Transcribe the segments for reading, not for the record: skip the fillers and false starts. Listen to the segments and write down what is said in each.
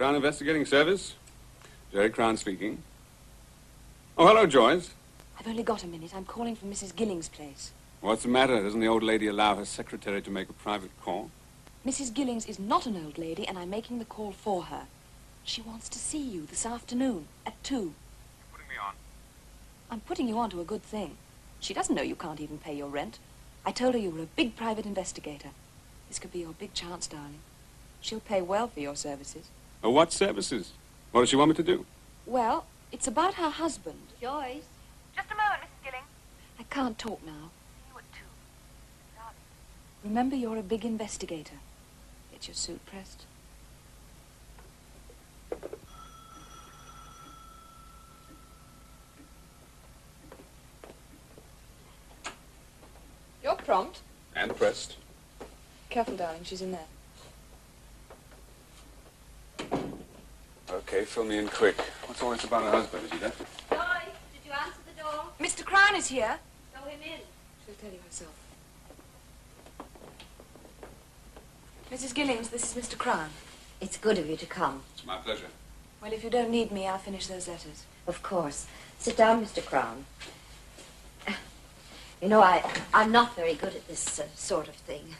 Crown Investigating Service. Jerry Crown speaking. Oh, hello, Joyce. I've only got a minute. I'm calling from Mrs. Gilling's place. What's the matter? Doesn't the old lady allow her secretary to make a private call? Mrs. Gilling's is not an old lady, and I'm making the call for her. She wants to see you this afternoon at 2. You're putting me on. I'm putting you on to a good thing. She doesn't know you can't even pay your rent. I told her you were a big private investigator. This could be your big chance, darling. She'll pay well for your services. Oh, what services? What does she want me to do? Well, it's about her husband. Joyce. Just a moment, Mrs. Gilling. I can't talk now. See you at 2. Darling. Remember, you're a big investigator. Get your suit pressed. You're prompt. And pressed. Careful, darling. She's in there. Okay, fill me in quick. What's all this about her husband? Is he left? Joyce, did you answer the door? Mr. Crown is here. Show him in. She'll tell you herself. Mrs. Gillings, this is Mr. Crown. It's good of you to come. It's my pleasure. Well, if you don't need me, I'll finish those letters. Of course. Sit down, Mr. Crown. You know, I'm not very good at this sort of thing.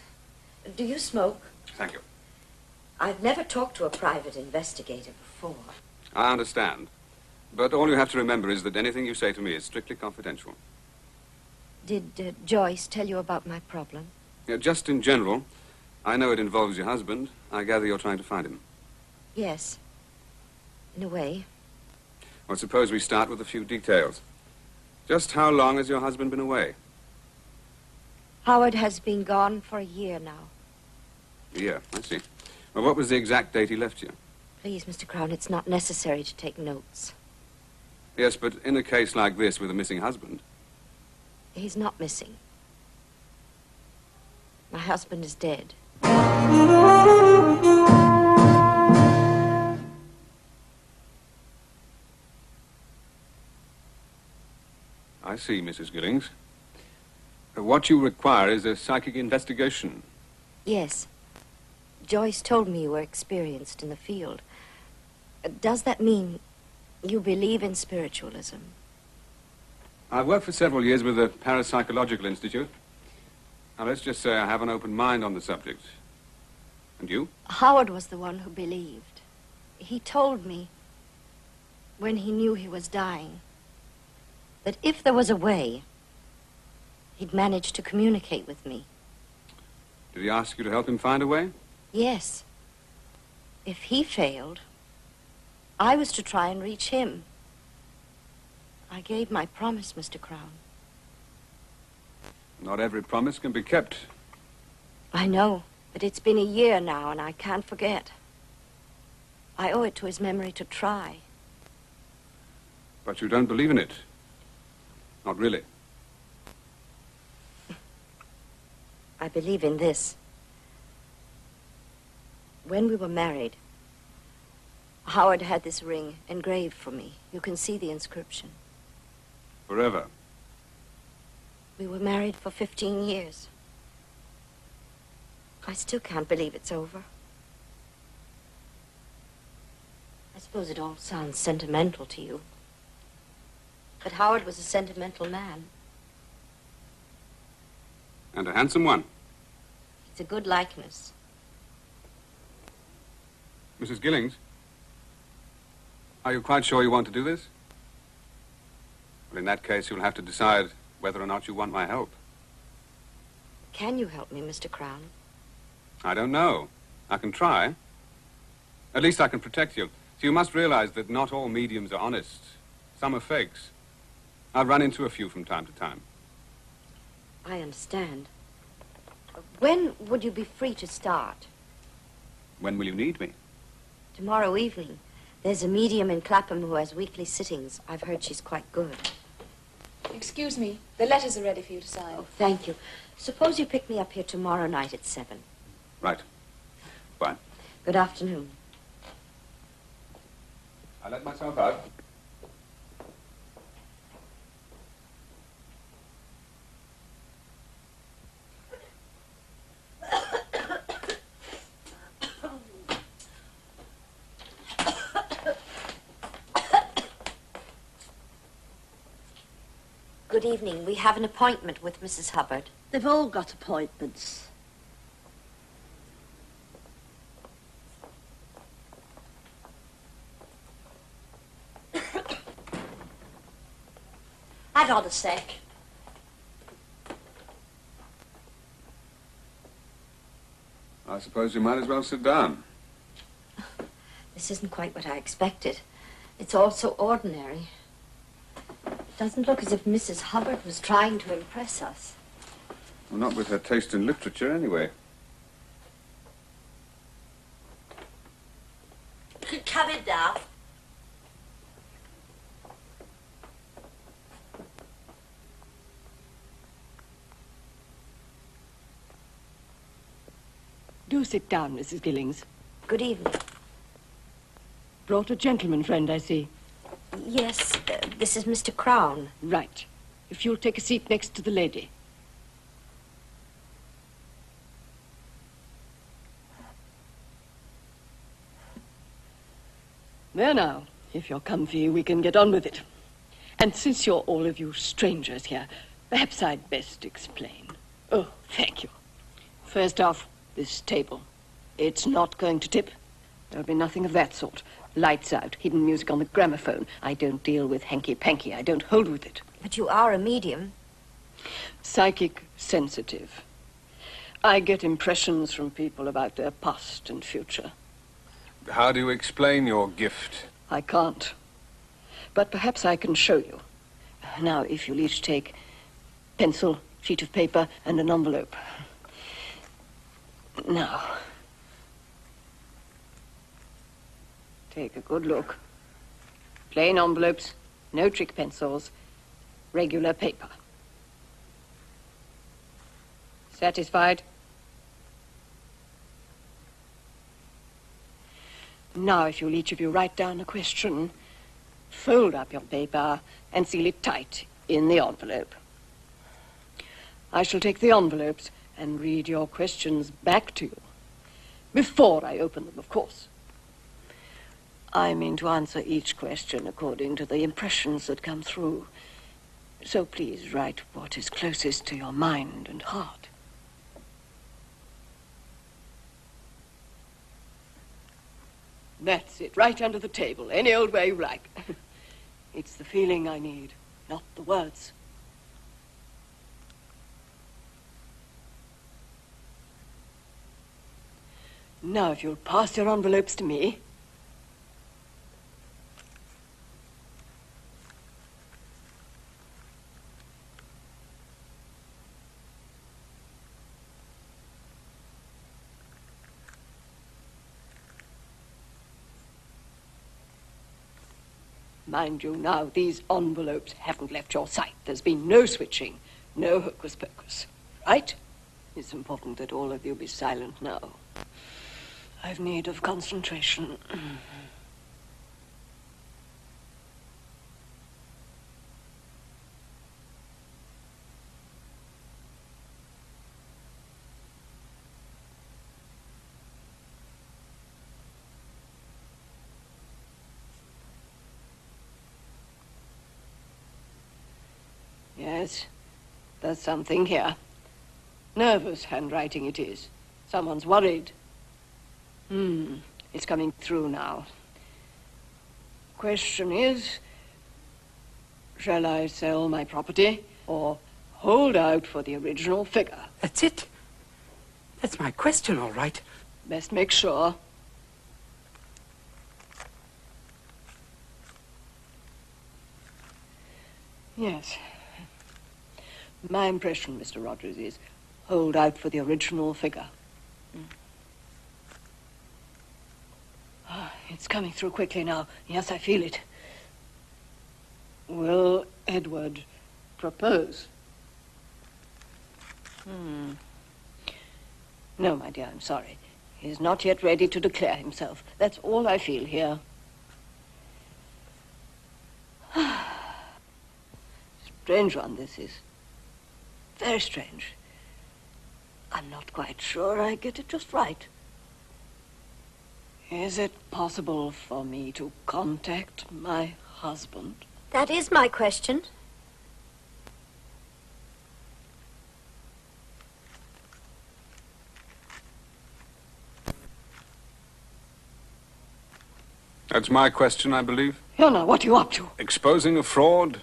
Do you smoke? Thank you. I've never talked to a private investigator before. I understand. But all you have to remember is that anything you say to me is strictly confidential. Did Joyce tell you about my problem? Yeah, just in general, I know it involves your husband. I gather you're trying to find him. Yes. In a way. Well, suppose we start with a few details. Just how long has your husband been away? Howard has been gone for a year now. A year, I see. Well, what was the exact date he left you? Please, Mr. Crown, it's not necessary to take notes. Yes, but in a case like this with a missing husband... He's not missing. My husband is dead. I see, Mrs. Gillings. What you require is a psychic investigation. Yes. Joyce told me you were experienced in the field. Does that mean you believe in spiritualism? I've worked for several years with the Parapsychological Institute. Now, let's just say I have an open mind on the subject. And you? Howard was the one who believed. He told me, when he knew he was dying, that if there was a way, he'd manage to communicate with me. Did he ask you to help him find a way? Yes. If he failed, I was to try and reach him. I gave my promise, Mr. Crown. Not every promise can be kept. I know, but it's been a year now, and I can't forget. I owe it to his memory to try. But you don't believe in it. Not really. I believe in this. When we were married, Howard had this ring engraved for me. You can see the inscription. Forever. We were married for 15 years. I still can't believe it's over. I suppose it all sounds sentimental to you. But Howard was a sentimental man. And a handsome one. It's a good likeness. Mrs. Gillings, are you quite sure you want to do this? Well, in that case, you'll have to decide whether or not you want my help. Can you help me, Mr. Crown? I don't know. I can try. At least I can protect you. So you must realize that not all mediums are honest. Some are fakes. I'll run into a few from time to time. I understand. When would you be free to start? When will you need me? Tomorrow evening. There's a medium in Clapham who has weekly sittings. I've heard she's quite good. Excuse me. The letters are ready for you to sign. Oh, thank you. Suppose you pick me up here tomorrow night at 7. Right. Fine. Good afternoon. I'll let myself out. Good evening. We have an appointment with Mrs. Hubbard. They've all got appointments. Hang on a sec. I suppose you might as well sit down. This isn't quite what I expected. It's all so ordinary. It doesn't look as if Mrs. Hubbard was trying to impress us. Well, not with her taste in literature, anyway. Come in now. Do sit down, Mrs. Gillings. Good evening. Brought a gentleman friend, I see. Yes, this is Mr. Crown. Right. If you'll take a seat next to the lady. There now. If you're comfy, we can get on with it. And since you're all of you strangers here, perhaps I'd best explain. Oh, thank you. First off, this table. It's not going to tip. There'll be nothing of that sort. Lights out, hidden music on the gramophone. I don't deal with hanky-panky. I don't hold with it. But you are a medium. Psychic sensitive. I get impressions from people about their past and future. How do you explain your gift? I can't. But perhaps I can show you. Now, if you'll each take pencil, sheet of paper, and an envelope. Now, take a good look. Plain envelopes, no trick pencils, regular paper. Satisfied? Now, if you'll each of you write down a question, fold up your paper and seal it tight in the envelope. I shall take the envelopes and read your questions back to you. Before I open them, of course. I mean to answer each question according to the impressions that come through. So please write what is closest to your mind and heart. That's it, right under the table, any old way you like. It's the feeling I need, not the words. Now, if you'll pass your envelopes to me. Mind you, now, these envelopes haven't left your sight. There's been no switching, no hocus-pocus. Right? It's important that all of you be silent now. I've need of concentration. Yes, there's something here. Nervous handwriting it is. Someone's worried. It's coming through now. Question is, shall I sell my property or hold out for the original figure? That's it. That's my question, all right. Best make sure. Yes. My impression, Mr. Rogers, is hold out for the original figure. It's coming through quickly now. Yes, I feel it. Will Edward propose? No, my dear, I'm sorry. He's not yet ready to declare himself. That's all I feel here. Strange one, this is. Very strange. I'm not quite sure I get it just right. Is it possible for me to contact my husband? That is my question. That's my question, I believe. Yana, what are you up to? Exposing a fraud?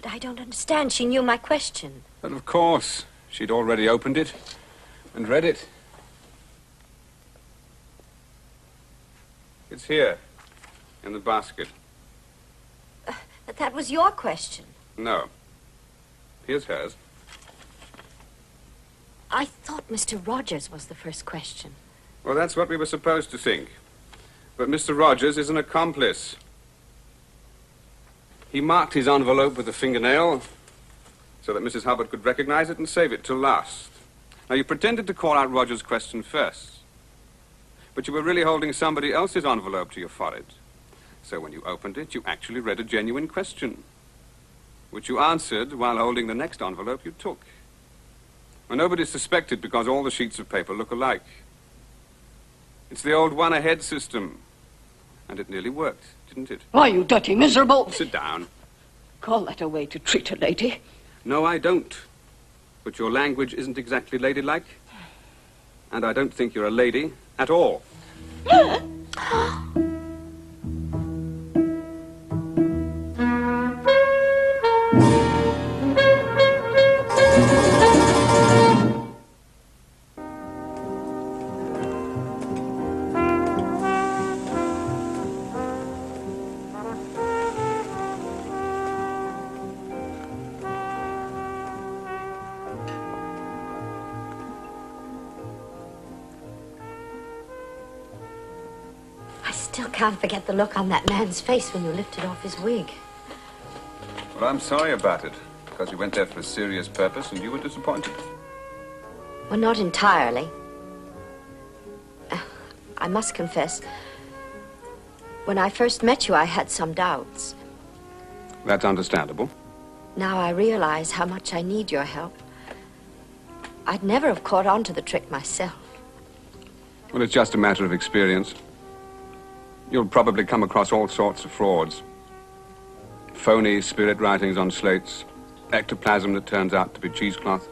But I don't understand. She knew my question. But of course, she'd already opened it and read it. It's here, in the basket. But that was your question. No. Here's hers. I thought Mr. Rogers was the first question. Well, that's what we were supposed to think. But Mr. Rogers is an accomplice. He marked his envelope with a fingernail so that Mrs. Hubbard could recognize it and save it till last. Now, you pretended to call out Rogers' question first, but you were really holding somebody else's envelope to your forehead. So when you opened it, you actually read a genuine question, which you answered while holding the next envelope you took. Well, nobody suspected because all the sheets of paper look alike. It's the old one-ahead system. And it nearly worked, didn't it? Why, you dirty miserable! Sit down. Call that a way to treat a lady? No, I don't. But your language isn't exactly ladylike. And I don't think you're a lady at all. Can't forget the look on that man's face when you lifted off his wig. Well, I'm sorry about it, because you went there for a serious purpose and you were disappointed. Well, not entirely. I must confess, when I first met you, I had some doubts. That's understandable. Now I realize how much I need your help. I'd never have caught on to the trick myself. Well, it's just a matter of experience. You'll probably come across all sorts of frauds. Phony spirit writings on slates, ectoplasm that turns out to be cheesecloth,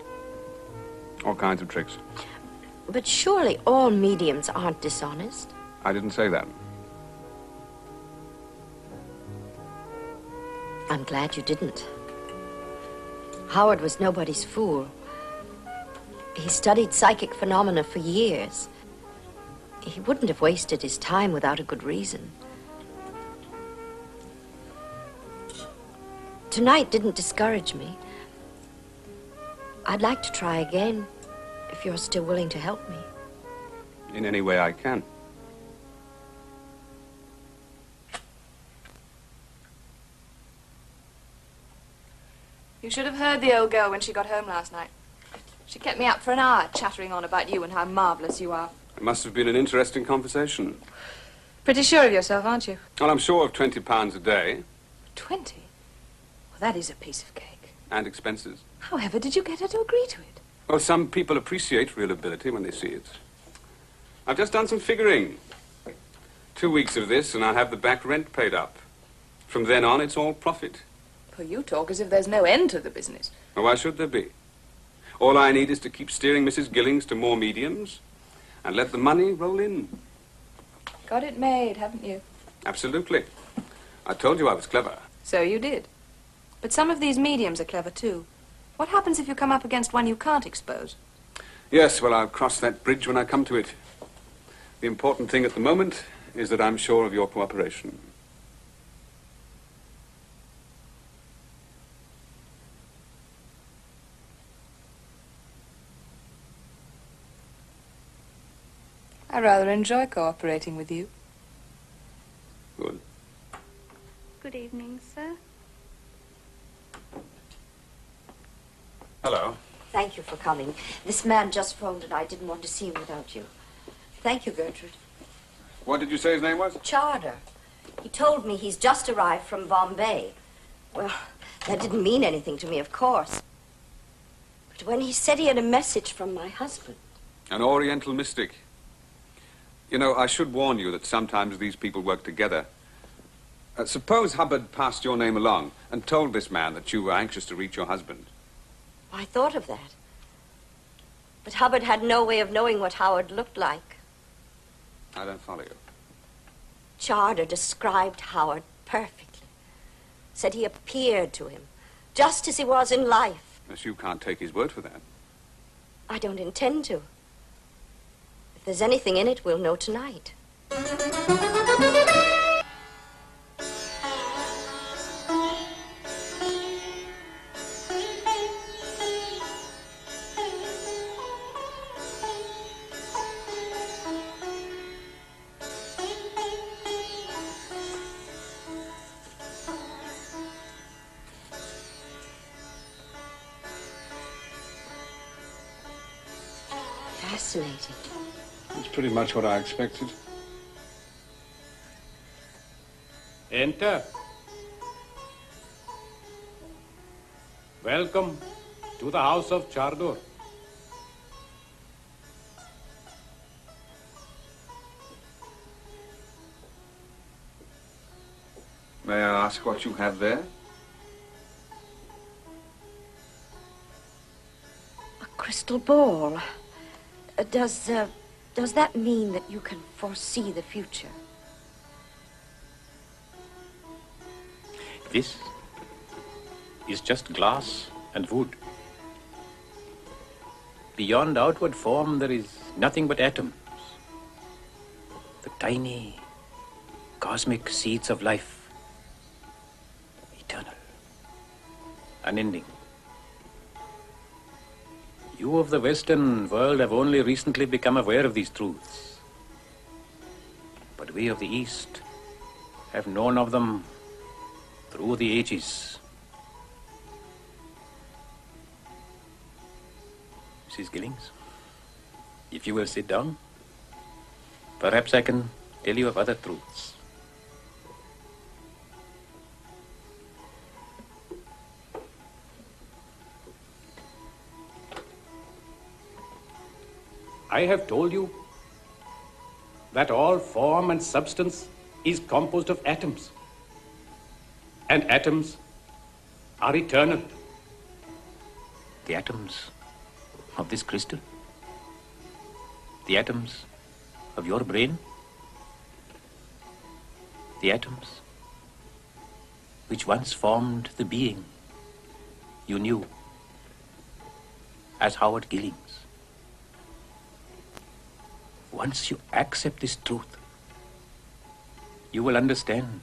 all kinds of tricks. But surely all mediums aren't dishonest. I didn't say that. I'm glad you didn't. Howard was nobody's fool. He studied psychic phenomena for years. He wouldn't have wasted his time without a good reason. Tonight didn't discourage me. I'd like to try again, if you're still willing to help me. In any way I can. You should have heard the old girl when she got home last night. She kept me up for an hour chattering on about you and how marvelous you are. It must have been an interesting conversation. Pretty sure of yourself, aren't you? Well, I'm sure of £20 a day. 20? Well, that is a piece of cake. And expenses. However did you get her to agree to it? Well, some people appreciate real ability when they see it. I've just done some figuring. 2 weeks of this and I'll have the back rent paid up. From then on, it's all profit. Well, you talk as if there's no end to the business. Well, why should there be? All I need is to keep steering Mrs. Gillings to more mediums and let the money roll in. Got it made, haven't you? Absolutely. I told you I was clever. So you did. But some of these mediums are clever, too. What happens if you come up against one you can't expose? Yes, well, I'll cross that bridge when I come to it. The important thing at the moment is that I'm sure of your cooperation. I rather enjoy cooperating with you. Good. Good evening, sir. Hello. Thank you for coming. This man just phoned and I didn't want to see him without you. Thank you, Gertrude. What did you say his name was? Charter. He told me he's just arrived from Bombay. Well, that didn't mean anything to me, of course. But when he said he had a message from my husband... An Oriental mystic. You know, I should warn you that sometimes these people work together. Suppose Hubbard passed your name along and told this man that you were anxious to reach your husband. I thought of that. But Hubbard had no way of knowing what Howard looked like. I don't follow you. Charter described Howard perfectly. Said he appeared to him, just as he was in life. Yes, you can't take his word for that. I don't intend to. If there's anything in it, we'll know tonight. Fascinating. That's pretty much what I expected. Enter. Welcome to the house of Chardor. May I ask what you have there? A crystal ball. Does that mean that you can foresee the future? This is just glass and wood. Beyond outward form, there is nothing but atoms. The tiny, cosmic seeds of life. Eternal. Unending. You of the Western world have only recently become aware of these truths. But we of the East have known of them through the ages. Mrs. Gillings, if you will sit down, perhaps I can tell you of other truths. I have told you that all form and substance is composed of atoms. And atoms are eternal. The atoms of this crystal? The atoms of your brain? The atoms which once formed the being you knew as Howard Gillings. Once you accept this truth, you will understand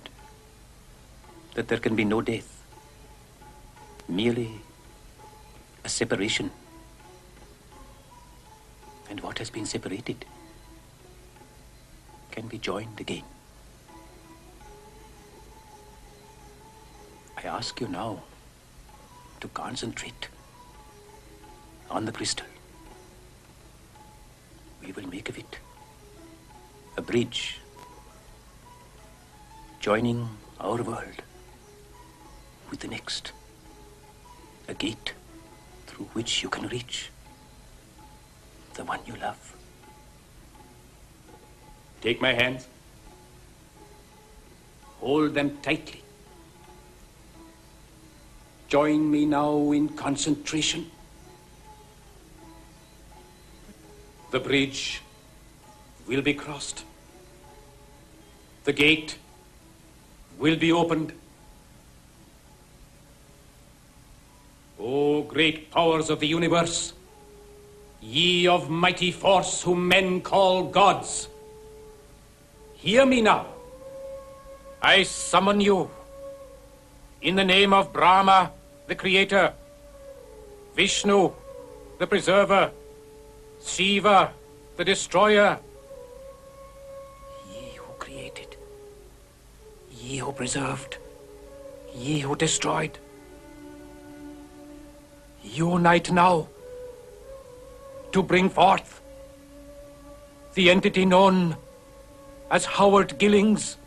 that there can be no death, merely a separation. And what has been separated can be joined again. I ask you now to concentrate on the crystal. We will make of it a bridge joining our world with the next, a gate through which you can reach the one you love. Take my hands, hold them tightly. Join me now in concentration. The bridge will be crossed. The gate will be opened. O great powers of the universe, ye of mighty force whom men call gods, hear me now. I summon you in the name of Brahma, the creator, Vishnu, the preserver, Shiva, the destroyer, created, ye who preserved, ye who destroyed, unite now to bring forth the entity known as Howard Gillings.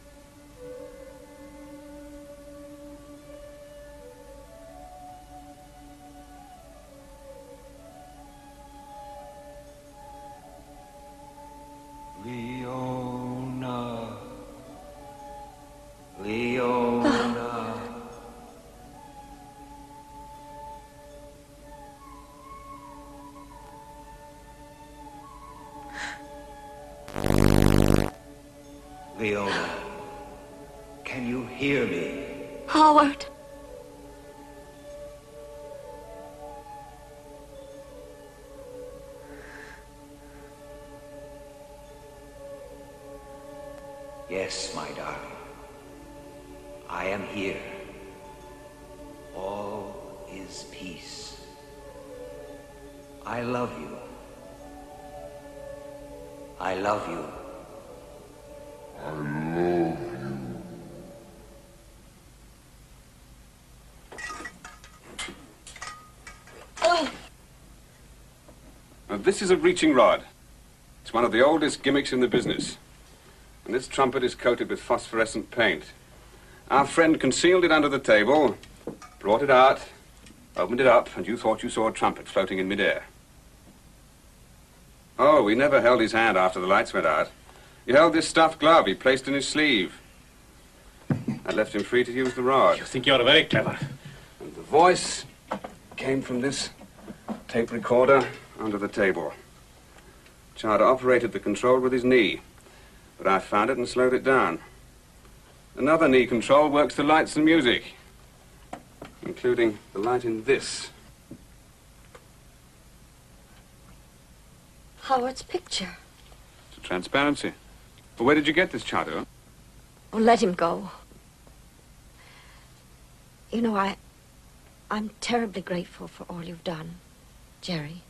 Leona. Leona. Leona, can you hear me? Howard. Yes, my darling. I am here. All is peace. I love you. I love you. Now, this is a reaching rod. It's one of the oldest gimmicks in the business. And this trumpet is coated with phosphorescent paint. Our friend concealed it under the table, brought it out, opened it up, and you thought you saw a trumpet floating in midair. Oh, we never held his hand after the lights went out. He held this stuffed glove he placed in his sleeve. I left him free to use the rod. You think you're very clever. And the voice came from this tape recorder under the table. Chard operated the control with his knee, but I found it and slowed it down. Another knee control works the lights and music, including the light in this. Howard's picture. It's a transparency. Well, where did you get this, Chardo? Oh, let him go. You know, I'm terribly grateful for all you've done, Jerry.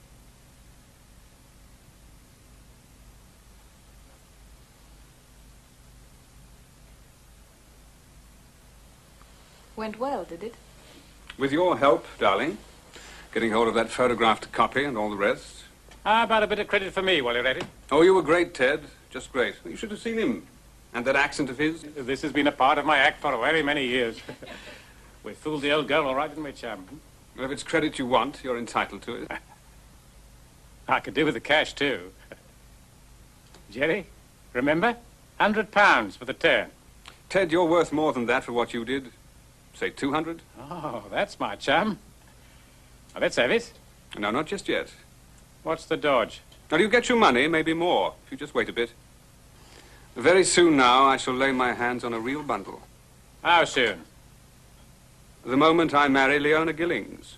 Went well, did it? With your help, darling. Getting hold of that photographed copy and all the rest. How about a bit of credit for me while you're at it? Oh, you were great, Ted. Just great. You should have seen him. And that accent of his. This has been a part of my act for very many years. We fooled the old girl all right, didn't we, chum? Well, if it's credit you want, you're entitled to it. I could do with the cash, too. Jerry, remember? £100 for the turn. Ted, you're worth more than that for what you did. Say 200? Oh, that's my chum. Now, let's have it. No, not just yet. What's the dodge? Now, you get your money, maybe more, if you just wait a bit. Very soon now, I shall lay my hands on a real bundle. How soon? The moment I marry Leona Gillings.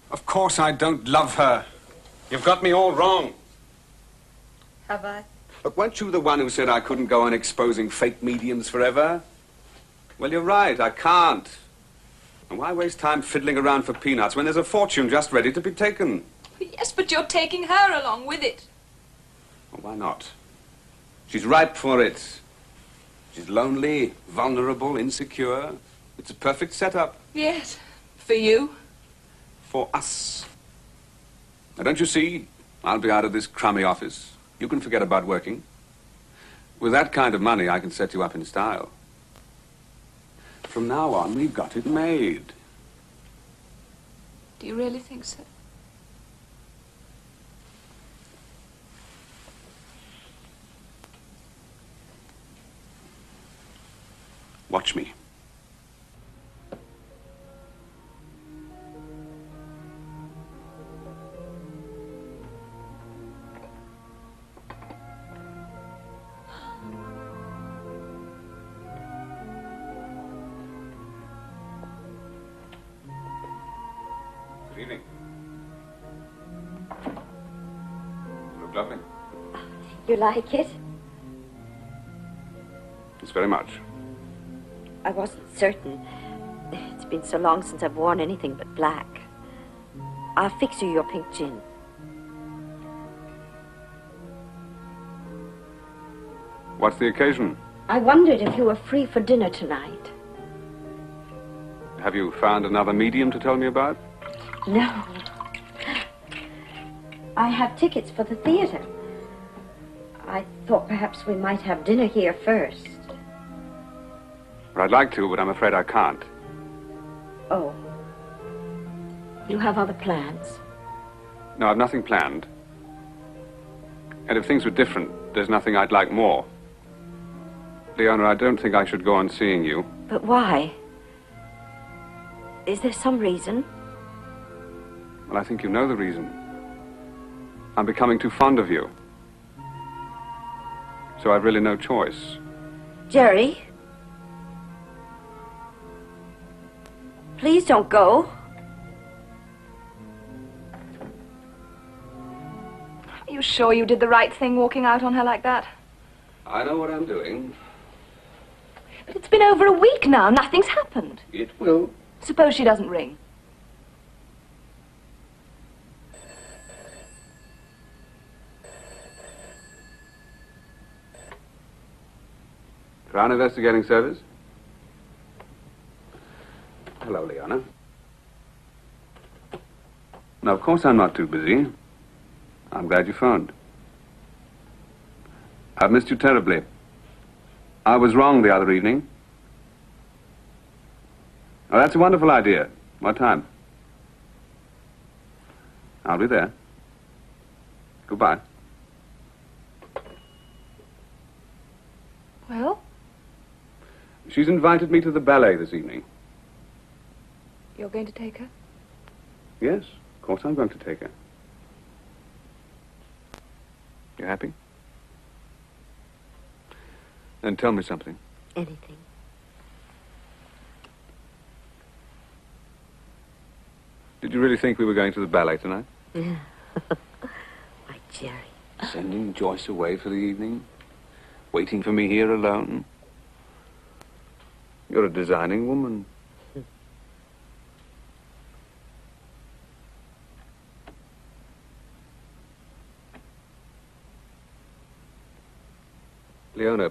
Of course I don't love her. You've got me all wrong. Have I? Look, weren't you the one who said I couldn't go on exposing fake mediums forever? Well, you're right, I can't. And why waste time fiddling around for peanuts when there's a fortune just ready to be taken? Yes, but you're taking her along with it. Well, why not? She's ripe for it. She's lonely, vulnerable, insecure. It's a perfect setup. Yes, for you. For us. Now, don't you see? I'll be out of this crummy office. You can forget about working. With that kind of money, I can set you up in style. From now on, we've got it made. Do you really think so? Watch me. Good evening. You look lovely. You like it? It's very much. I wasn't certain. It's been so long since I've worn anything but black. I'll fix you your pink gin. What's the occasion? I wondered if you were free for dinner tonight. Have you found another medium to tell me about? No. I have tickets for the theater. I thought perhaps we might have dinner here first. Well, I'd like to, but I'm afraid I can't. Oh. You have other plans? No, I've nothing planned. And if things were different, there's nothing I'd like more. Leona, I don't think I should go on seeing you. But why? Is there some reason? Well, I think you know the reason. I'm becoming too fond of you. So I've really no choice. Jerry? Please don't go. Are you sure you did the right thing walking out on her like that? I know what I'm doing. But it's been over a week now. Nothing's happened. It will. Suppose she doesn't ring. Crown Investigating Service. Hello, Leona. No, of course I'm not too busy. I'm glad you phoned. I've missed you terribly. I was wrong the other evening. Oh, that's a wonderful idea. What time? I'll be there. Goodbye. Well, She's invited me to the ballet this evening. you're going to take her? Yes, of course I'm going to take her. You happy? Then tell me something. Anything. Did you really think we were going to the ballet tonight? Yeah. My Jerry. Sending Joyce away for the evening? Waiting for me here alone? You're a designing woman. Leona,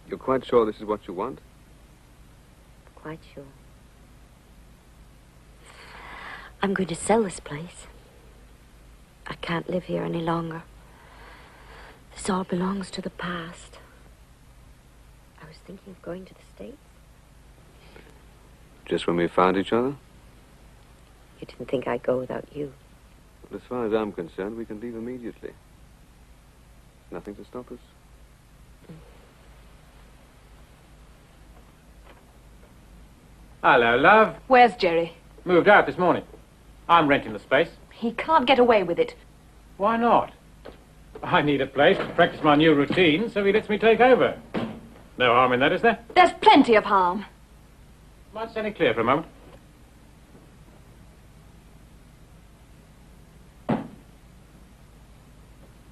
you're quite sure this is what you want? Quite sure. I'm going to sell this place. I can't live here any longer. This all belongs to the past. I was thinking of going to the States. Just when we found each other? You didn't think I'd go without you. As far as I'm concerned, we can leave immediately. Nothing to stop us. Hello, love. Where's Jerry? Moved out this morning. I'm renting the space. He can't get away with it. Why not? I need a place to practice my new routine, so he lets me take over. No harm in that, is there? There's plenty of harm. Might stand it clear for a moment.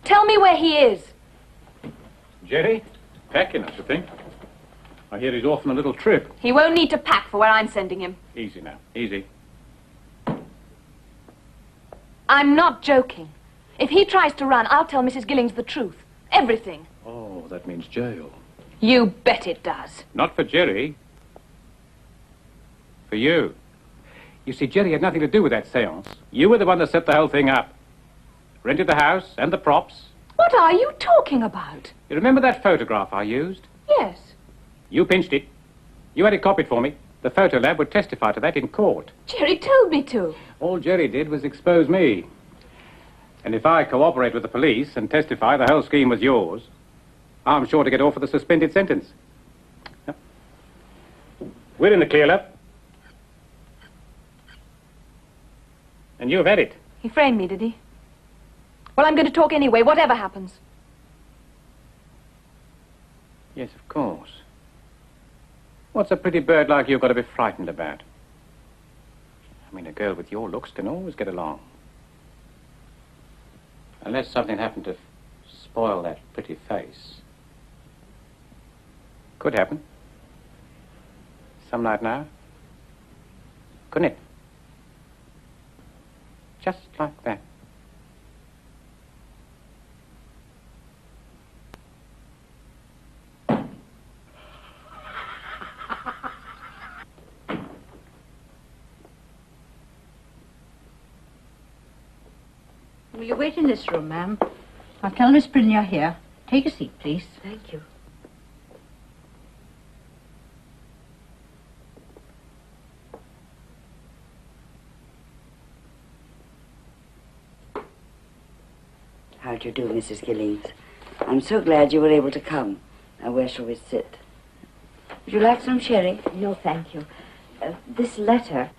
Tell me where he is. Jerry? Packing, I should think. I hear he's off on a little trip. He won't need to pack for where I'm sending him. Easy now, easy. I'm not joking. If he tries to run, I'll tell Mrs. Gillings the truth. Everything. Oh, that means jail. You bet it does. Not for Jerry. For you. You see, Jerry had nothing to do with that seance. You were the one that set the whole thing up. Rented the house and the props. What are you talking about? You remember that photograph I used? Yes. You pinched it. You had it copied for me. The photo lab would testify to that in court. Jerry told me to. All Jerry did was expose me. And if I cooperate with the police and testify the whole scheme was yours, I'm sure to get off with a suspended sentence. We're in the clear, love. And you've had it. He framed me, did he? Well, I'm going to talk anyway, whatever happens. Yes, of course. What's a pretty bird like you got to be frightened about? I mean, a girl with your looks can always get along. Unless something happened to spoil that pretty face. Could happen. Some night now. Couldn't it? Just like that. Will you wait in this room, ma'am? I'll tell Miss Bryn you're here. Take a seat, please. Thank you. How do you do, Mrs. Gillings? I'm so glad you were able to come. Now, where shall we sit? Would you like some sherry? No, thank you. This letter...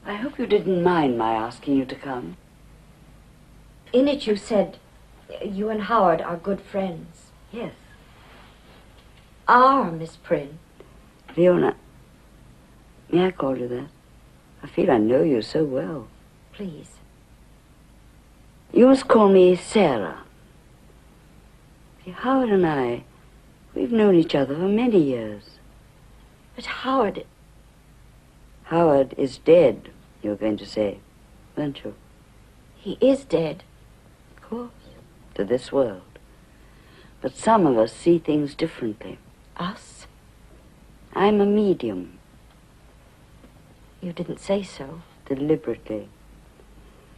I hope you didn't mind my asking you to come. In it you said you and Howard are good friends. Yes. Are, Miss Prynne. Fiona, may I call you that? I feel I know you so well. Please. You must call me Sarah. See, Howard and I, we've known each other for many years. But Howard... Howard is dead, you were going to say, weren't you? He is dead. Of course, to this world. But some of us see things differently. Us? I'm a medium. You didn't say so. Deliberately.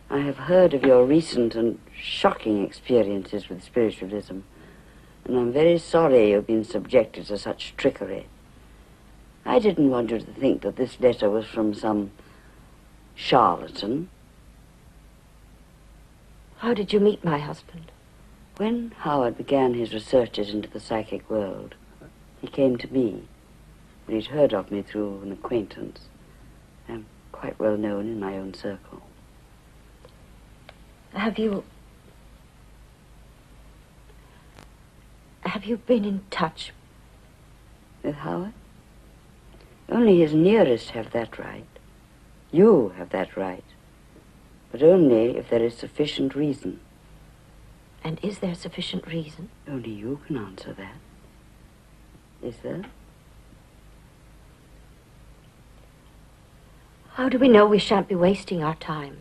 I have heard of your recent and shocking experiences with spiritualism, and I'm very sorry you've been subjected to such trickery. I didn't want you to think that this letter was from some charlatan. How did you meet my husband? When Howard began his researches into the psychic world, he came to me. But he'd heard of me through an acquaintance. I'm quite well known in my own circle. Have you been in touch? With Howard? Only his nearest have that right. You have that right. But only if there is sufficient reason. And is there sufficient reason? Only you can answer that. Is there? How do we know we shan't be wasting our time?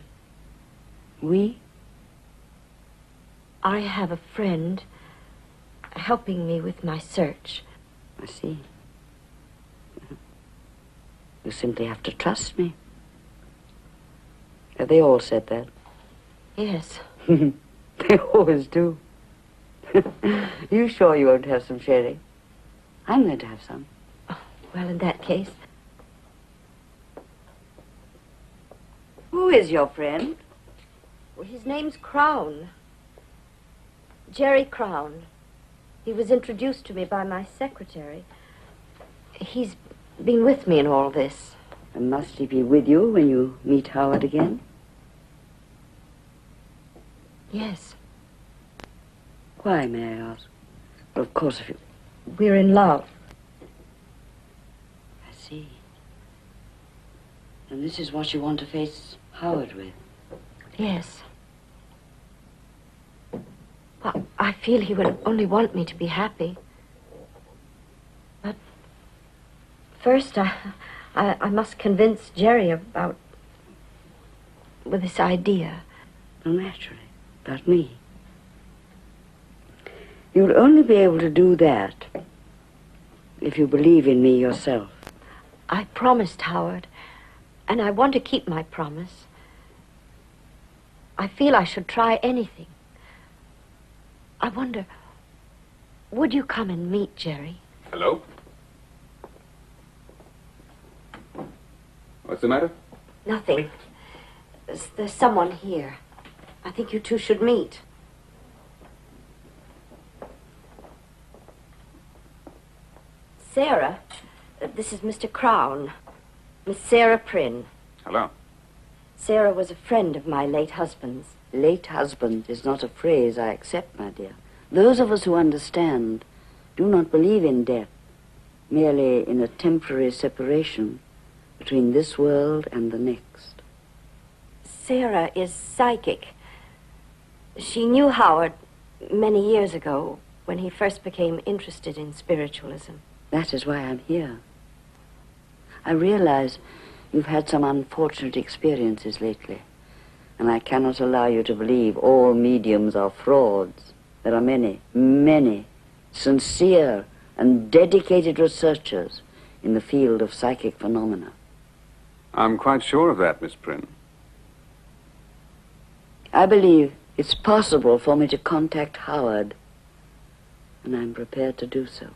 We? I have a friend helping me with my search. I see. You simply have to trust me. Have they all said that? Yes. They always do. You sure you won't have some sherry? I'm going to have some. Oh, well, in that case... Who is your friend? Well, his name's Crown. Jerry Crown. He was introduced to me by my secretary. He's been with me in all this. And must he be with you when you meet Howard again? Yes. Why, may I ask? Well, of course, if you... We're in love. I see. And this is what you want to face Howard with? Yes. Well, I feel he would only want me to be happy. But first, I must convince Jerry about... with this idea. Well, naturally. About me. You'll only be able to do that if you believe in me yourself. I promised Howard, and I want to keep my promise. I feel I should try anything. I wonder, would you come and meet Jerry? Hello? What's the matter? Nothing. There's someone here. I think you two should meet. Sarah, this is Mr. Crown. Miss Sarah Prynne. Hello. Sarah was a friend of my late husband's. Late husband is not a phrase I accept, my dear. Those of us who understand do not believe in death, merely in a temporary separation between this world and the next. Sarah is psychic. She knew Howard many years ago when he first became interested in spiritualism. That is why I'm here. I realize You've had some unfortunate experiences lately, and I cannot allow you to believe all mediums are frauds. There are many, many sincere and dedicated researchers in the field of psychic phenomena. I'm quite sure of that, Miss Prynne. I believe it's possible for me to contact Howard, and I'm prepared to do so.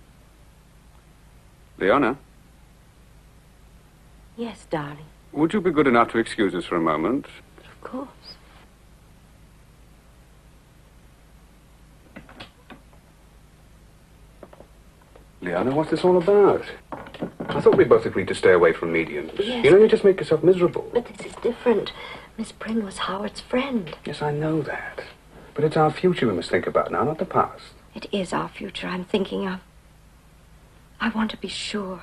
Leona, Yes, darling. would you be good enough to excuse us for a moment? Of course. Leona, what's this all about? I thought we both agreed to stay away from mediums. Yes. You know, you just make yourself miserable. But this is different. Miss Prynne was Howard's friend. Yes, I know that. But it's our future we must think about now, not the past. It is our future I'm thinking of. I want to be sure,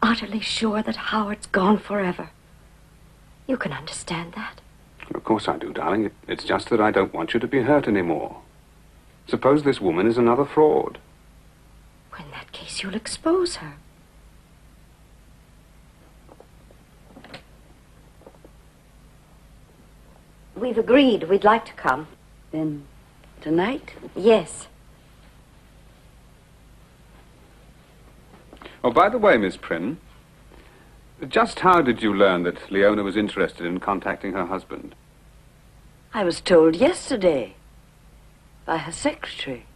utterly sure that Howard's gone forever. You can understand that. Of course I do, darling. It's just that I don't want you to be hurt anymore. Suppose this woman is another fraud. Well, in that case, you'll expose her. We've agreed we'd like to come. Then, tonight? Yes. Oh, by the way, Miss Prynne, just how did you learn that Leona was interested in contacting her husband? I was told yesterday by her secretary.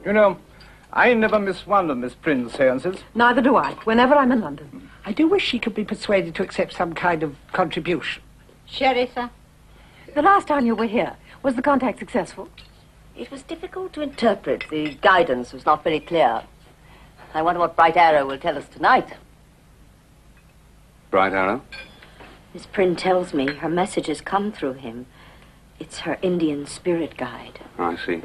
You know, I never miss one of Miss Prynne's seances. Neither do I, whenever I'm in London. I do wish she could be persuaded to accept some kind of contribution. Sherry, sir? The last time you were here, was the contact successful? It was difficult to interpret. The guidance was not very clear. I wonder what Bright Arrow will tell us tonight. Bright Arrow? Miss Prynne tells me her messages come through him. It's her Indian spirit guide. Oh, I see.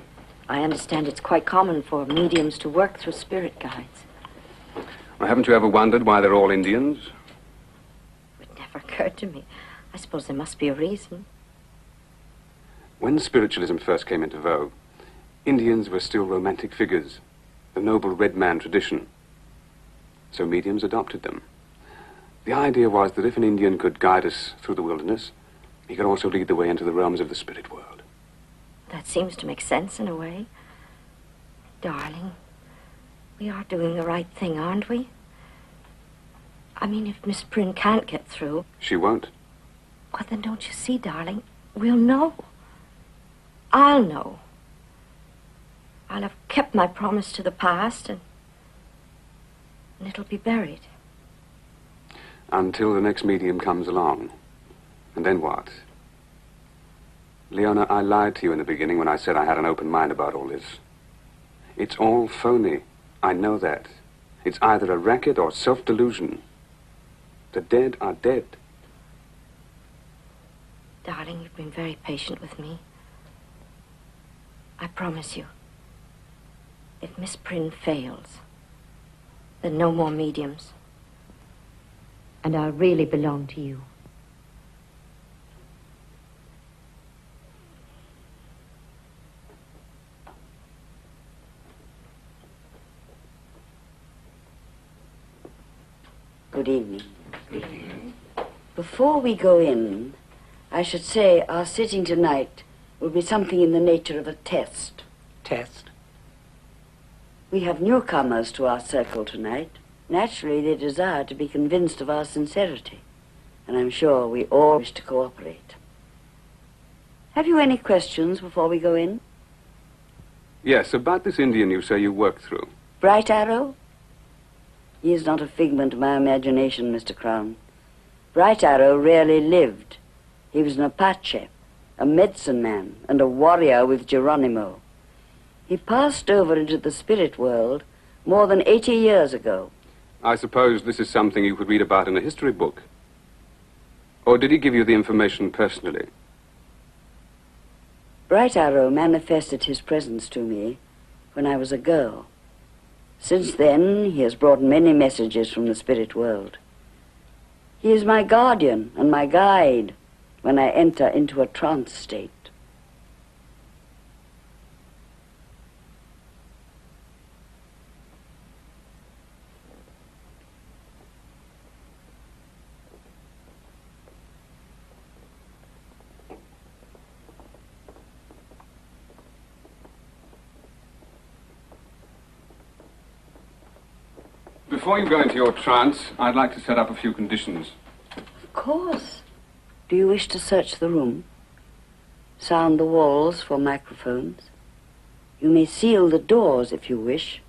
I understand it's quite common for mediums to work through spirit guides. Well, haven't you ever wondered why they're all Indians? It never occurred to me. I suppose there must be a reason. When spiritualism first came into vogue, Indians were still romantic figures, the noble red man tradition. So mediums adopted them. The idea was that if an Indian could guide us through the wilderness, he could also lead the way into the realms of the spirit world. That seems to make sense in a way. Darling, we are doing the right thing, aren't we? I mean, if Miss Prynne can't get through... She won't. Well, then don't you see, darling? We'll know. I'll know. I'll have kept my promise to the past, and it'll be buried. Until the next medium comes along. And then what? Leona, I lied to you in the beginning when I said I had an open mind about all this. It's all phony. I know that. It's either a racket or self-delusion. The dead are dead. Darling, you've been very patient with me. I promise you, if Miss Prynne fails, then no more mediums. And I'll really belong to you. Good evening. Good evening. Before we go in, I should say our sitting tonight will be something in the nature of a test. Test? We have newcomers to our circle tonight. Naturally, they desire to be convinced of our sincerity, and I'm sure we all wish to cooperate. Have you any questions before we go in? Yes, about this Indian you say you worked through. Bright Arrow? He is not a figment of my imagination, Mr. Crown. Bright Arrow rarely lived. He was an Apache, a medicine man, and a warrior with Geronimo. He passed over into the spirit world more than 80 years ago. I suppose this is something you could read about in a history book. Or did he give you the information personally? Bright Arrow manifested his presence to me when I was a girl. Since then, he has brought many messages from the spirit world. He is my guardian and my guide when I enter into a trance state. Before you go into your trance, I'd like to set up a few conditions. Of course. Do you wish to search the room? Sound the walls for microphones? You may seal the doors if you wish,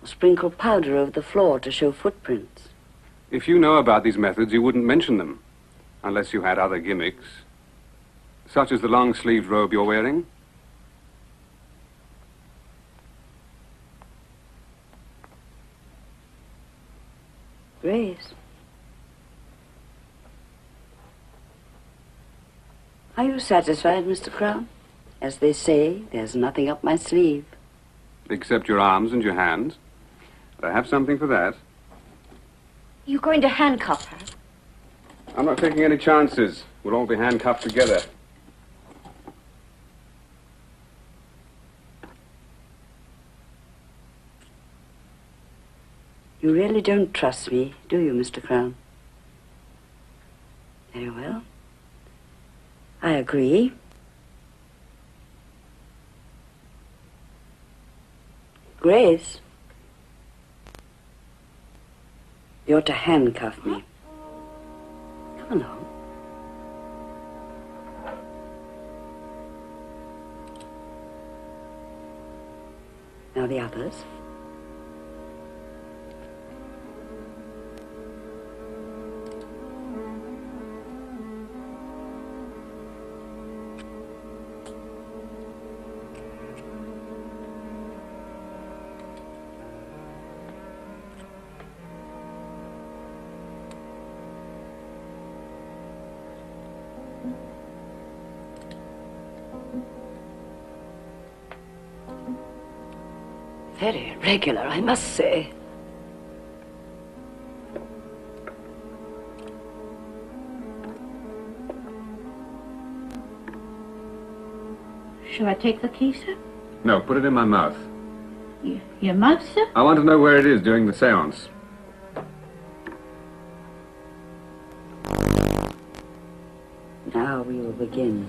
or sprinkle powder over the floor to show footprints. If you know about these methods, you wouldn't mention them, unless you had other gimmicks, such as the long-sleeved robe you're wearing. Grace. Are you satisfied, Mr. Crown? As they say, there's nothing up my sleeve. Except your arms and your hands. But I have something for that. You going to handcuff her? I'm not taking any chances. We'll all be handcuffed together. You really don't trust me, do you, Mr. Crown? Very well. I agree. Grace, you're to handcuff me. Come along. Now the others. Very regular, I must say. Shall I take the key, sir? No, put it in my mouth. Your mouth, sir? I want to know where it is during the seance. Now we will begin.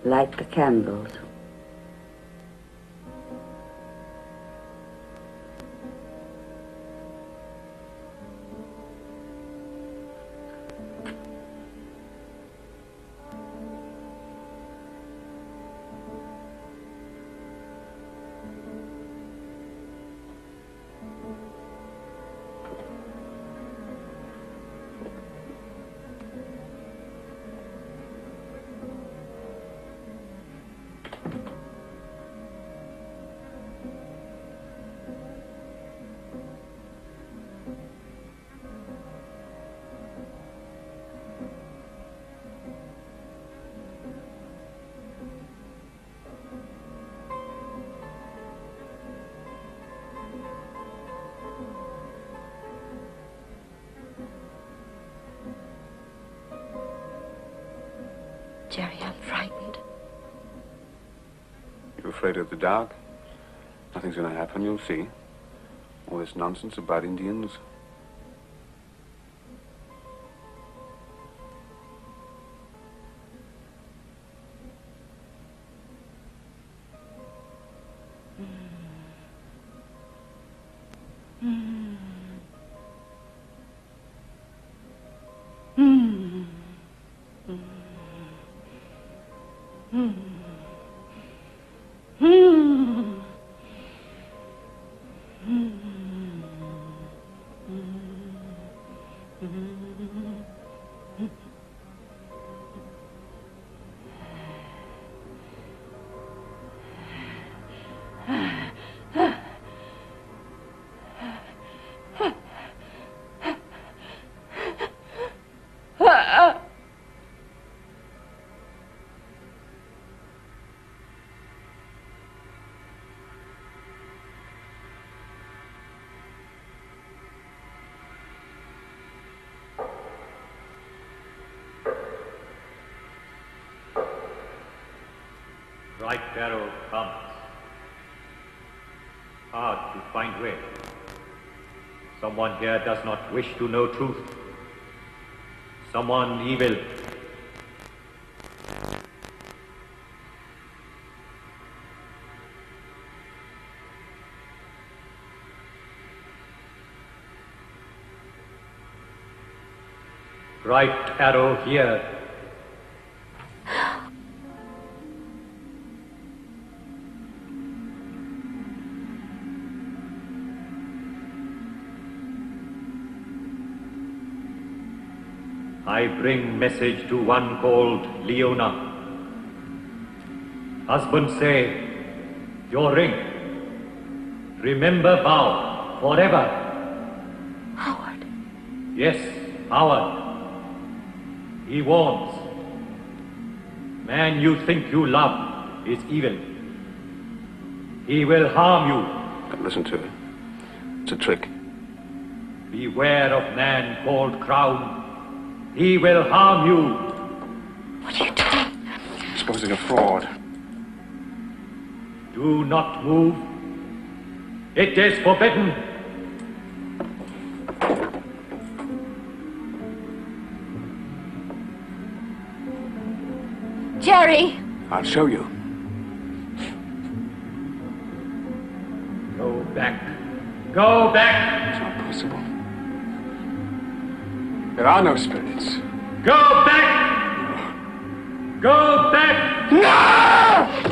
Light the candles. Jerry, I'm frightened. You're afraid of the dark? Nothing's going to happen, you'll see. All this nonsense about Indians. Hmm. Bright arrow comes. Hard to find way. Someone here does not wish to know truth. Someone evil. Bright arrow here. I bring message to one called Leona. Husband say, your ring. Remember vow forever. Howard. Yes, Howard. He warns. Man you think you love is evil. He will harm you. Don't listen to it. It's a trick. Beware of man called Crown. He will harm you. What are you doing? Exposing a fraud. Do not move. It is forbidden. Jerry! I'll show you. Go back. Go back! It's not possible. There are no spirits. Go back! Go back! No!